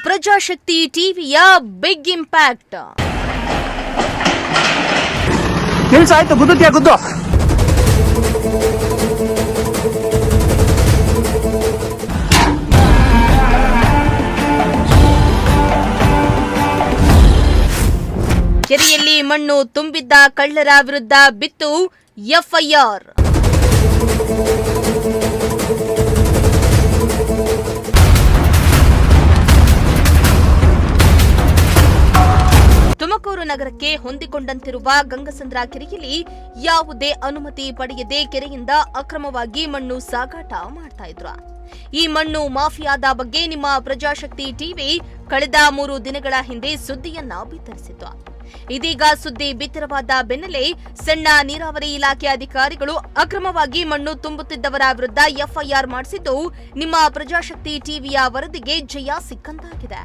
ಪ್ರಜಾಶಕ್ತಿ ಟಿವಿಯ big impact. ಆಯ್ತು ಗುದ್ದುತ್ಯಾ ಗುದ್ದು. ಕೆರೆಯಲ್ಲಿ ಮಣ್ಣು ತುಂಬಿದ್ದ ಕಳ್ಳರ ವಿರುದ್ಧ ಬಿತ್ತು ಎಫ್ಐಆರ್. ತುಮಕೂರು ನಗರಕ್ಕೆ ಹೊಂದಿಕೊಂಡಂತಿರುವ ಗಂಗಸಂದ್ರ ಕೆರೆಯಲ್ಲಿ ಯಾವುದೇ ಅನುಮತಿ ಪಡೆಯದೆ ಕೆರೆಯಿಂದ ಅಕ್ರಮವಾಗಿ ಮಣ್ಣು ಸಾಗಾಟ ಮಾಡ್ತಾ ಇದ್ರು. ಈ ಮಣ್ಣು ಮಾಫಿಯಾದ ಬಗ್ಗೆ ನಿಮ್ಮ ಪ್ರಜಾಶಕ್ತಿ ಟಿವಿ ಕಳೆದ 3 ದಿನಗಳ ಹಿಂದೆ ಸುದ್ದಿಯನ್ನ ಬಿತ್ತರಿಸಿತ್ತು. ಇದೀಗ ಸುದ್ದಿ ಬಿತ್ತರವಾದ ಬೆನ್ನಲ್ಲೇ ಸಣ್ಣ ನೀರಾವರಿ ಇಲಾಖೆ ಅಧಿಕಾರಿಗಳು ಅಕ್ರಮವಾಗಿ ಮಣ್ಣು ತುಂಬುತ್ತಿದ್ದವರ ವಿರುದ್ಧ ಎಫ್ಐಆರ್ ಮಾಡಿಸಿದ್ದು ನಿಮ್ಮ ಪ್ರಜಾಶಕ್ತಿ ಟಿವಿಯ ವರದಿಗೆ ಜಯ ಸಿಕ್ಕಂತಾಗಿದೆ.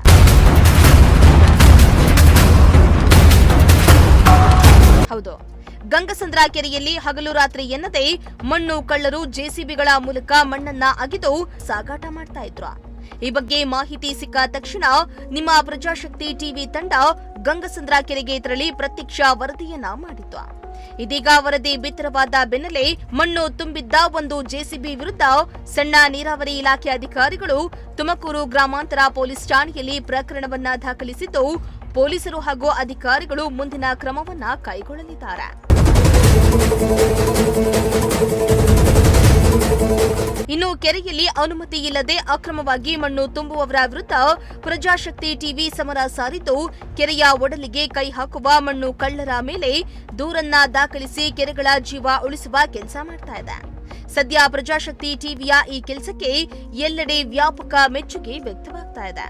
ಹೌದು, ಗಂಗಸಂದ್ರ ಕೆರೆಯಲ್ಲಿ ಹಗಲು ರಾತ್ರಿ ಎನ್ನದೇ ಮಣ್ಣು ಕಳ್ಳರು ಜೆಸಿಬಿಗಳ ಮೂಲಕ ಮಣ್ಣನ್ನ ಅಗೆದು ಸಾಗಾಟ ಮಾಡ್ತಾ ಇದ್ರು. ಈ ಬಗ್ಗೆ ಮಾಹಿತಿ ಸಿಕ್ಕ ತಕ್ಷಣ ನಿಮ್ಮ ಪ್ರಜಾಶಕ್ತಿ ಟಿವಿ ತಂಡ ಗಂಗಸಂದ್ರ ಕೆರೆಗೆ ತೆರಳಿ ಪ್ರತ್ಯಕ್ಷ ವರದಿಯನ್ನ ಮಾಡಿತ್ತು. ಇದೀಗ ವರದಿ ಬಿತ್ತರವಾದ ಬೆನ್ನಲ್ಲೇ ಮಣ್ಣು ತುಂಬಿದ್ದ ಒಂದು ಜೆಸಿಬಿ ವಿರುದ್ಧ ಸಣ್ಣ ನೀರಾವರಿ ಇಲಾಖೆ ಅಧಿಕಾರಿಗಳು ತುಮಕೂರು ಗ್ರಾಮಾಂತರ ಪೊಲೀಸ್ ಠಾಣೆಯಲ್ಲಿ ಪ್ರಕರಣವನ್ನ ದಾಖಲಿಸಿದ್ದು ಪೊಲೀಸರು ಹಾಗೂ ಅಧಿಕಾರಿಗಳು ಮುಂದಿನ ಕ್ರಮವನ್ನ ಕೈಗೊಳ್ಳಲಿದ್ದಾರೆ. ಇನ್ನು ಕೆರೆಯಲ್ಲಿ ಅನುಮತಿ ಇಲ್ಲದೆ ಅಕ್ರಮವಾಗಿ ಮಣ್ಣು ತುಂಬುವವರ ವಿರುದ್ಧ ಪ್ರಜಾಶಕ್ತಿ ಟಿವಿ ಸಮರ ಸಾರಿದ್ದು ಕೆರೆಯ ಒಡಲಿಗೆ ಕೈ ಹಾಕುವ ಮಣ್ಣು ಕಳ್ಳರ ಮೇಲೆ ದೂರನ್ನ ದಾಖಲಿಸಿ ಕೆರೆಗಳ ಜೀವ ಉಳಿಸುವ ಕೆಲಸ ಮಾಡ್ತಾ ಇದೆ. ಸದ್ಯ ಪ್ರಜಾಶಕ್ತಿ ಟಿವಿಯ ಈ ಕೆಲಸಕ್ಕೆ ಎಲ್ಲೆಡೆ ವ್ಯಾಪಕ ಮೆಚ್ಚುಗೆ ವ್ಯಕ್ತವಾಗ್ತಾ ಇದೆ.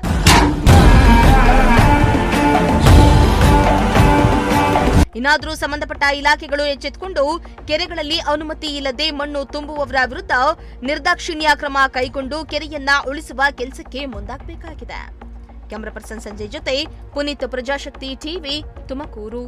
ಇನ್ನಾದರೂ ಸಂಬಂಧಪಟ್ಟ ಇಲಾಖೆಗಳು ಎಚ್ಚೆತ್ತುಕೊಂಡು ಕೆರೆಗಳಲ್ಲಿ ಅನುಮತಿ ಇಲ್ಲದೆ ಮಣ್ಣು ತುಂಬುವವರ ವಿರುದ್ಧ ನಿರ್ದಾಕ್ಷಿಣ್ಯ ಕ್ರಮ ಕೈಗೊಂಡು ಕೆರೆಯನ್ನ ಉಳಿಸುವ ಕೆಲಸಕ್ಕೆ ಮುಂದಾಗಬೇಕಾಗಿದೆ. ಕ್ಯಾಮರಾ ಪರ್ಸನ್ ಸಂಜಯ್ ಜೊತೆ ಪುನೀತ್, ಪ್ರಜಾಶಕ್ತಿ ಟಿವಿ, ತುಮಕೂರು.